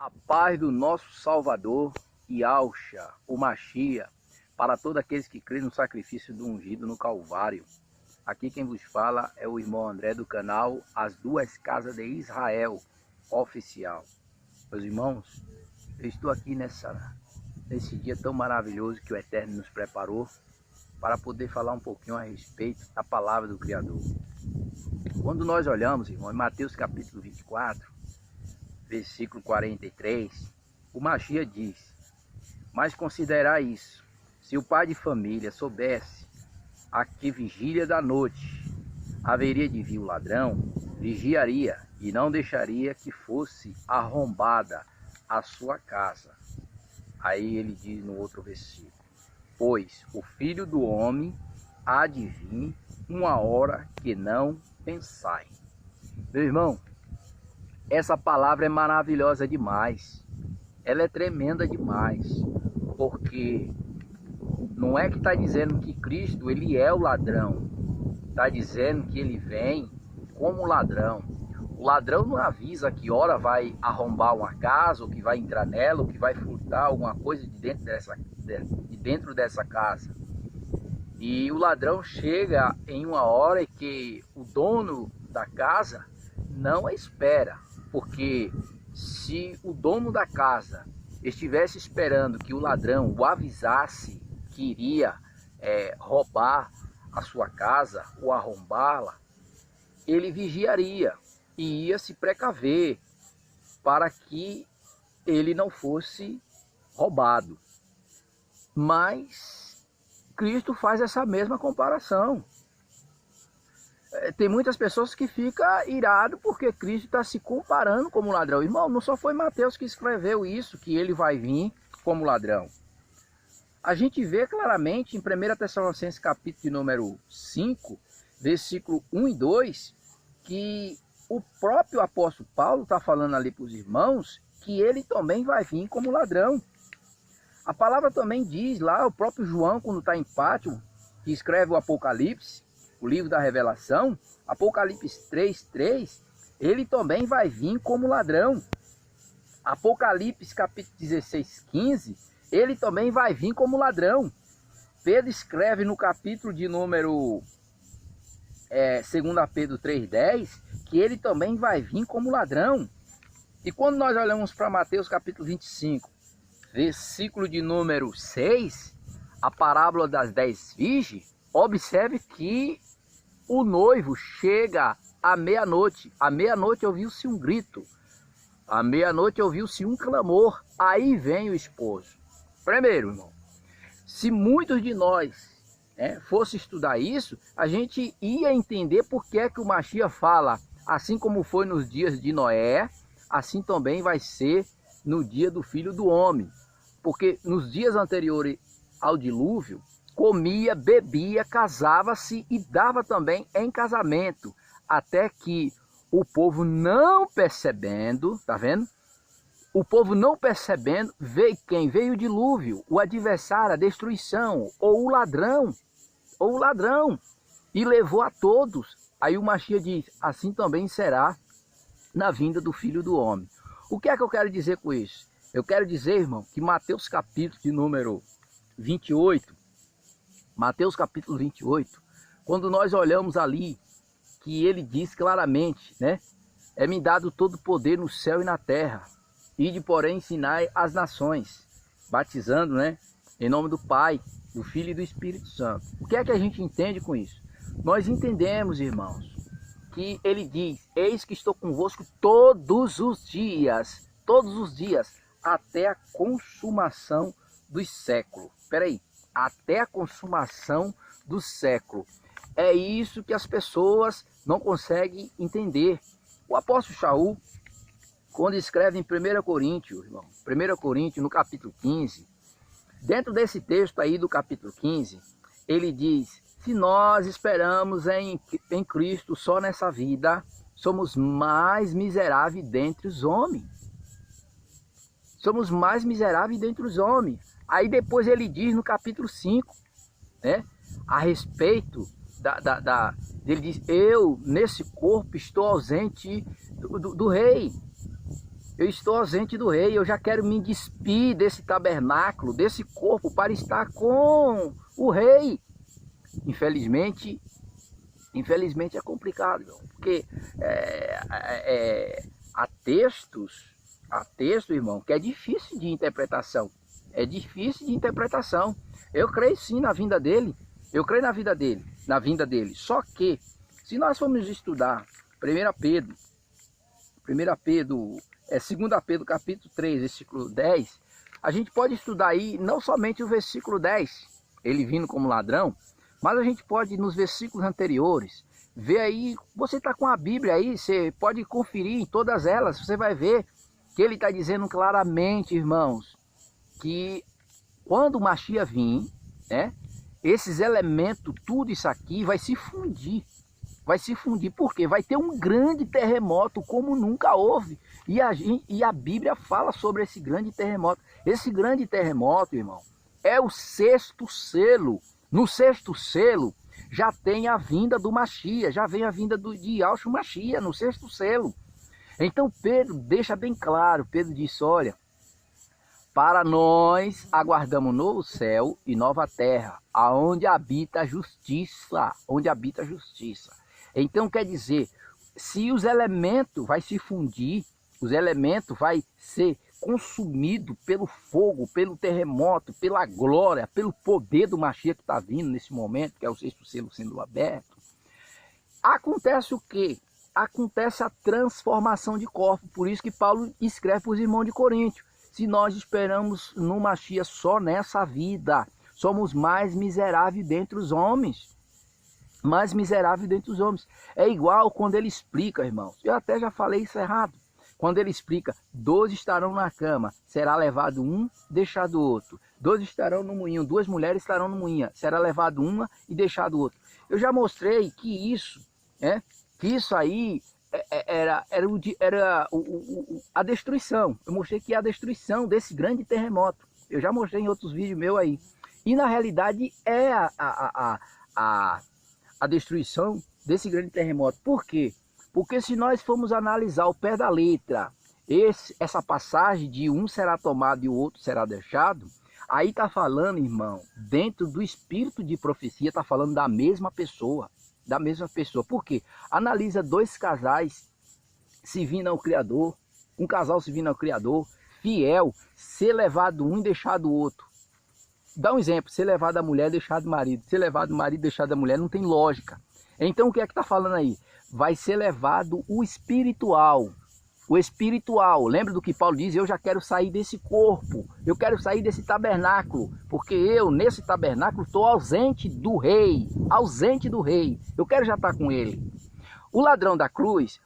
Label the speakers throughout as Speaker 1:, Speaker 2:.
Speaker 1: A paz do nosso Salvador, Yahshua, o Machia, para todos aqueles que creem no sacrifício do ungido no Calvário. Aqui quem vos fala é o irmão André do canal As Duas Casas de Israel Oficial. Meus irmãos, eu estou aqui nesse dia tão maravilhoso que o Eterno nos preparou para poder falar um pouquinho a respeito da palavra do Criador. Quando nós olhamos, irmão, em Mateus capítulo 24, versículo 43, o Machia diz: mas considerai isso, se o pai de família soubesse a que vigília da noite haveria de vir o ladrão, vigiaria e não deixaria que fosse arrombada a sua casa. Aí ele diz no outro versículo: pois o Filho do Homem há de vir uma hora que não pensai. Meu irmão, essa palavra é maravilhosa demais, ela é tremenda demais, porque não é que está dizendo que Cristo ele é o ladrão, está dizendo que ele vem como ladrão. O ladrão não avisa que hora vai arrombar uma casa, ou que vai entrar nela, ou que vai furtar alguma coisa de dentro dessa casa. E o ladrão chega em uma hora que o dono da casa não a espera. Porque se o dono da casa estivesse esperando que o ladrão o avisasse que iria roubar a sua casa ou arrombá-la, ele vigiaria e ia se precaver para que ele não fosse roubado. Mas Cristo faz essa mesma comparação. Tem muitas pessoas que ficam iradas porque Cristo está se comparando como ladrão. Irmão, não só foi Mateus que escreveu isso, que ele vai vir como ladrão. A gente vê claramente em 1 Tessalonicenses capítulo de número 5, versículo 1 e 2, que o próprio apóstolo Paulo está falando ali para os irmãos que ele também vai vir como ladrão. A palavra também diz lá, o próprio João, quando está em Pátio, que escreve o Apocalipse, o livro da Revelação, Apocalipse 3:3, ele também vai vir como ladrão. Apocalipse capítulo 16:15, ele também vai vir como ladrão. Pedro escreve no capítulo de número 2 Pedro 3:10, que ele também vai vir como ladrão. E quando nós olhamos para Mateus capítulo 25, versículo de número 6, a parábola das 10 virgens, observe que o noivo chega à meia-noite. À meia-noite ouviu-se um grito. À meia-noite ouviu-se um clamor. Aí vem o esposo. Primeiro, irmão, se muitos de nós fosse estudar isso, a gente ia entender por que é que o Machia fala, assim como foi nos dias de Noé, assim também vai ser no dia do Filho do Homem. Porque nos dias anteriores ao dilúvio, comia, bebia, casava-se e dava também em casamento, até que o povo não percebendo, tá vendo? O povo não percebendo, veio quem? Veio o dilúvio, o adversário, a destruição, ou o ladrão, e levou a todos. Aí o Machia diz, assim também será na vinda do Filho do Homem. O que é que eu quero dizer com isso? Eu quero dizer, irmão, que Mateus capítulo de número 28, Mateus capítulo 28, quando nós olhamos ali, que ele diz claramente, é-me dado todo o poder no céu e na terra, ide porém ensinai as nações, batizando, em nome do Pai, do Filho e do Espírito Santo. O que é que a gente entende com isso? Nós entendemos, irmãos, que ele diz, eis que estou convosco todos os dias, até a consumação dos séculos. Espera aí. Até a consumação do século. É isso que as pessoas não conseguem entender. O apóstolo Shaul, quando escreve em 1 Coríntios, irmão, 1 Coríntios no capítulo 15, dentro desse texto aí do capítulo 15, ele diz, se nós esperamos em Cristo só nessa vida, somos mais miseráveis dentre os homens. Somos mais miseráveis dentre os homens. Aí depois ele diz no capítulo 5, a respeito ele diz, eu nesse corpo estou ausente do rei. eu estou ausente do rei, eu já quero me despir desse tabernáculo, desse corpo, para estar com o rei. Infelizmente é complicado, porque há textos, irmão, que é difícil de interpretação. É difícil de interpretação. Eu creio sim na vinda dele. Eu creio na vinda dele. Só que, se nós formos estudar 2 Pedro, capítulo 3, versículo 10, a gente pode estudar aí não somente o versículo 10, ele vindo como ladrão, mas a gente pode, nos versículos anteriores, ver aí, você está com a Bíblia aí, você pode conferir em todas elas, você vai ver que ele está dizendo claramente, irmãos, que quando o Mashiach vir, né, esses elementos, tudo isso aqui vai se fundir. Vai se fundir, porque vai ter um grande terremoto como nunca houve. E a Bíblia fala sobre esse grande terremoto. Esse grande terremoto, irmão, é o 6º selo. No 6º selo já tem a vinda do Mashiach, já vem a vinda de Yahshua Mashiach no 6º selo. Então Pedro deixa bem claro, Pedro disse, olha, para nós aguardamos novo céu e nova terra, aonde habita a justiça, Então quer dizer, se os elementos vai se fundir, os elementos vai ser consumido pelo fogo, pelo terremoto, pela glória, pelo poder do Mashiach que está vindo nesse momento, que é o 6º selo sendo aberto, acontece o quê? Acontece a transformação de corpo. Por isso que Paulo escreve para os irmãos de Coríntio, se nós esperamos no Mashiach só nessa vida, somos mais miseráveis dentre os homens. Mais miserável dentre os homens. É igual quando ele explica, irmãos. Eu até já falei isso errado. Quando ele explica, 2 estarão na cama, será levado um, deixado outro. 2 estarão no moinho, 2 mulheres estarão no moinho, será levado uma e deixado outro. Eu já mostrei que isso aí era a destruição. Eu mostrei que é a destruição desse grande terremoto. Eu já mostrei em outros vídeos meus aí. E na realidade é a destruição desse grande terremoto. Por quê? Porque se nós formos analisar ao pé da letra, essa passagem de um será tomado e o outro será deixado, aí está falando, irmão, dentro do espírito de profecia, está falando da mesma pessoa. Por quê? Analisa 2 casais servindo ao Criador, um casal servindo ao Criador, fiel, ser levado um e deixado o outro. Dá um exemplo, ser levado a mulher, deixado o marido. Ser levado o marido, deixado a mulher, não tem lógica. Então o que é que está falando aí? Vai ser levado o espiritual. O espiritual. Lembra do que Paulo diz? Eu já quero sair desse corpo. Eu quero sair desse tabernáculo. Porque eu, nesse tabernáculo, estou ausente do rei. Ausente do rei. Eu quero já estar com ele. O ladrão da cruz,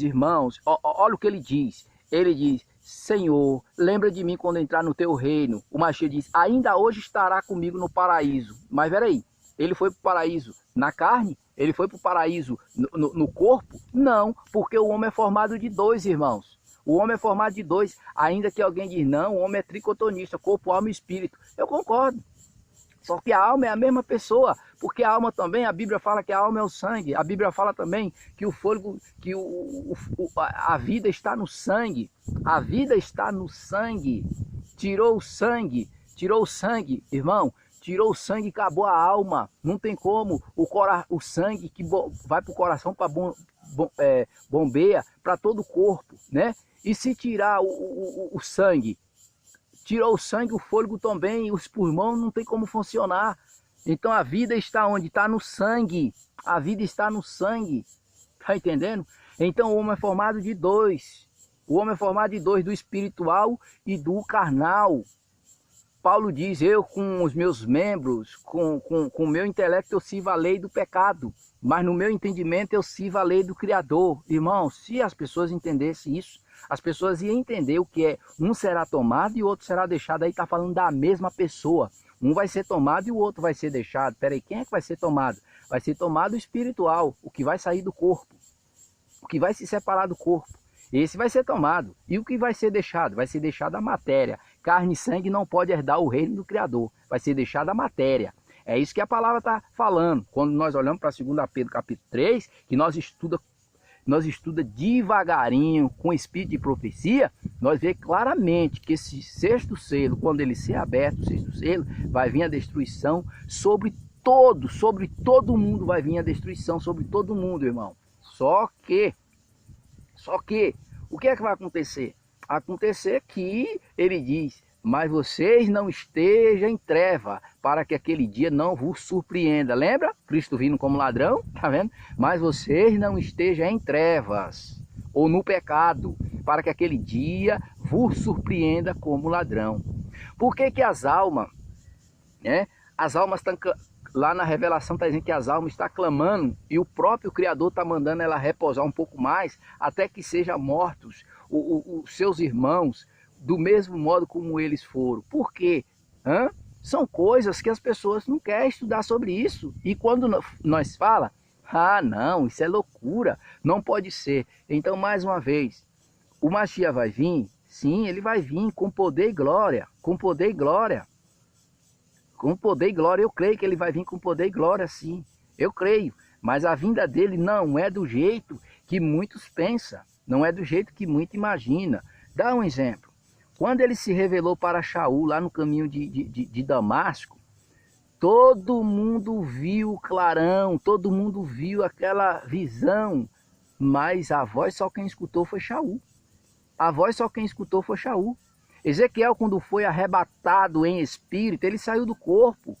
Speaker 1: irmãos, olha o que ele diz. Ele diz, Senhor, lembra de mim quando entrar no teu reino. O Mashiach diz, ainda hoje estará comigo no paraíso. Mas peraí, ele foi para o paraíso na carne? Ele foi para o paraíso no corpo? Não, porque o homem é formado de 2, irmãos. O homem é formado de 2. Ainda que alguém diz, não, o homem é tricotonista, corpo, alma e espírito. Eu concordo. Só que a alma é a mesma pessoa, porque a alma também, a Bíblia fala que a alma é o sangue. A Bíblia fala também que o fôlego, que a vida está no sangue. A vida está no sangue. Tirou o sangue, irmão. Tirou o sangue e acabou a alma. Não tem como o sangue que vai para o coração, para bombeia para todo o corpo, né? E se tirar o sangue, tirou o sangue, o fôlego também, os pulmões não tem como funcionar. Então a vida está onde? Está no sangue. A vida está no sangue. Tá entendendo? Então o homem é formado de 2. O homem é formado de 2, do espiritual e do carnal. Paulo diz, eu com os meus membros, com o meu intelecto eu sirvo a lei do pecado, mas no meu entendimento eu sirvo a lei do Criador. Irmão, se as pessoas entendessem isso, as pessoas iam entender o que é, um será tomado e o outro será deixado. Aí está falando da mesma pessoa. Um vai ser tomado e o outro vai ser deixado. Peraí, quem é que vai ser tomado? Vai ser tomado o espiritual, o que vai sair do corpo, o que vai se separar do corpo. Esse vai ser tomado. E o que vai ser deixado? Vai ser deixado a matéria. Carne e sangue não pode herdar o reino do Criador. Vai ser deixado a matéria. É isso que a palavra está falando. Quando nós olhamos para 2 Pedro capítulo 3, que nós nós estuda devagarinho, com espírito de profecia, nós vemos claramente que esse sexto selo, quando ele ser aberto, o sexto selo, vai vir a destruição sobre todo mundo vai vir a destruição, sobre todo mundo, irmão. Só que, o que é que vai acontecer? Acontecer que ele diz, mas vocês não estejam em treva, para que aquele dia não vos surpreenda. Lembra? Cristo vindo como ladrão, tá vendo? Mas vocês não estejam em trevas, ou no pecado, para que aquele dia vos surpreenda como ladrão. Por que que as almas, né? As almas estão... Lá na revelação está dizendo que as almas estão clamando e o próprio Criador está mandando ela repousar um pouco mais, até que sejam mortos os seus irmãos, do mesmo modo como eles foram. Por quê? São coisas que as pessoas não querem estudar sobre isso. E quando nós fala, não, isso é loucura, não pode ser. Então, mais uma vez, o Mashiach vai vir? Sim, ele vai vir com poder e glória, com poder e glória. Com poder e glória, eu creio que ele vai vir com poder e glória, sim. Eu creio. Mas a vinda dele não é do jeito que muitos pensam. Não é do jeito que muitos imaginam. Dá um exemplo. Quando ele se revelou para Shaul, lá no caminho de Damasco, todo mundo viu o clarão, todo mundo viu aquela visão. Mas a voz só quem escutou foi Shaul. A voz só quem escutou foi Shaul. Ezequiel, quando foi arrebatado em espírito, ele saiu do corpo.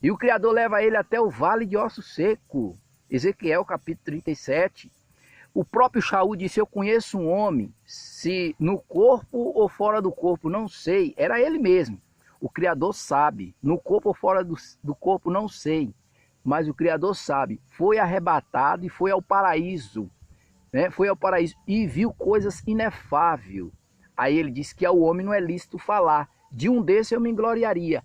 Speaker 1: E o Criador leva ele até o vale de osso seco. Ezequiel, capítulo 37. O próprio Shaul disse, eu conheço um homem, se no corpo ou fora do corpo, não sei. Era ele mesmo. O Criador sabe. No corpo ou fora do corpo, não sei. Mas o Criador sabe. Foi arrebatado e foi ao paraíso. Né? Foi ao paraíso e viu coisas inefáveis. Aí ele disse que ao homem não é lícito falar. De um desses eu me gloriaria.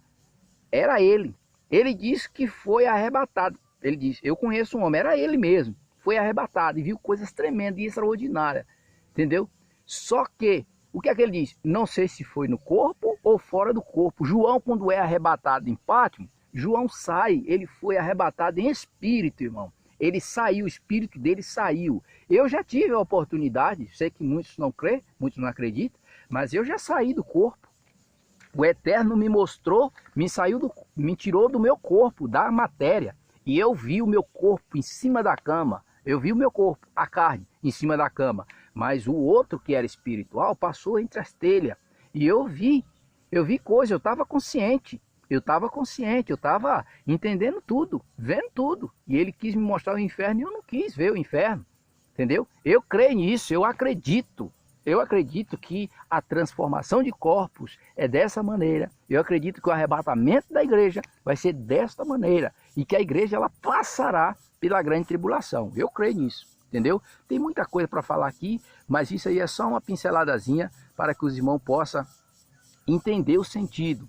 Speaker 1: Era ele. Ele disse que foi arrebatado. Ele disse, eu conheço um homem. Era ele mesmo. Foi arrebatado e viu coisas tremendas e extraordinárias. Entendeu? Só que, o que é que ele diz? Não sei se foi no corpo ou fora do corpo. João, quando é arrebatado em Pátimo, João sai. Ele foi arrebatado em espírito, irmão. Ele saiu, o espírito dele saiu. Eu já tive a oportunidade, sei que muitos não crê, muitos não acreditam, mas eu já saí do corpo. O Eterno me mostrou, me tirou do meu corpo, da matéria. E eu vi o meu corpo em cima da cama. Eu vi o meu corpo, a carne, em cima da cama. Mas o outro que era espiritual passou entre as telhas. E eu vi coisas, eu estava consciente. Eu estava entendendo tudo, vendo tudo. E ele quis me mostrar o inferno e eu não quis ver o inferno. Entendeu? Eu creio nisso, eu acredito. Eu acredito que a transformação de corpos é dessa maneira. Eu acredito que o arrebatamento da igreja vai ser desta maneira. E que a igreja ela passará pela grande tribulação. Eu creio nisso, entendeu? Tem muita coisa para falar aqui, mas isso aí é só uma pinceladazinha para que os irmãos possam entender o sentido.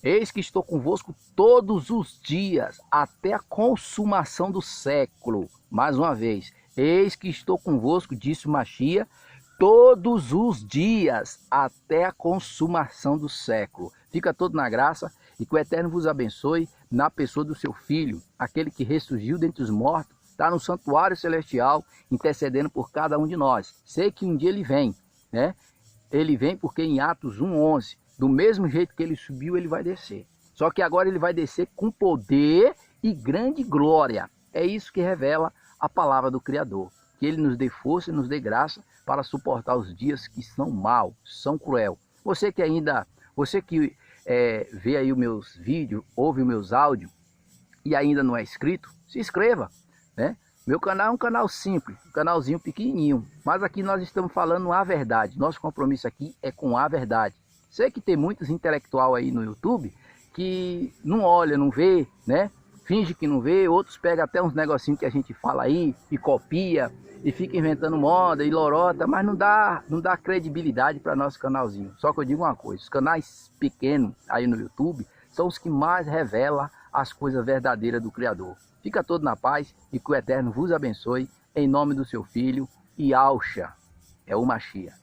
Speaker 1: Eis que estou convosco todos os dias, até a consumação do século. Mais uma vez, eis que estou convosco, disse o Mashiach, todos os dias, até a consumação do século. Fica todo na graça e que o Eterno vos abençoe na pessoa do seu Filho, aquele que ressurgiu dentre os mortos, está no santuário celestial, intercedendo por cada um de nós. Sei que um dia ele vem, né? Ele vem porque em Atos 1:11, do mesmo jeito que ele subiu, ele vai descer. Só que agora ele vai descer com poder e grande glória. É isso que revela a palavra do Criador. Que ele nos dê força e nos dê graça para suportar os dias que são maus, são cruel. Você que vê aí os meus vídeos, ouve os meus áudios e ainda não é inscrito, se inscreva, né? Meu canal é um canal simples, um canalzinho pequenininho, mas aqui nós estamos falando a verdade. Nosso compromisso aqui é com a verdade. Sei que tem muitos intelectuais aí no YouTube que não olha, não vê, né? Finge que não vê, outros pegam até uns negocinhos que a gente fala aí e copia e fica inventando moda e lorota, mas não dá credibilidade para nosso canalzinho. Só que eu digo uma coisa, os canais pequenos aí no YouTube são os que mais revelam as coisas verdadeiras do Criador. Fica todo na paz e que o Eterno vos abençoe em nome do seu Filho, Yahushua, é o Mashiach.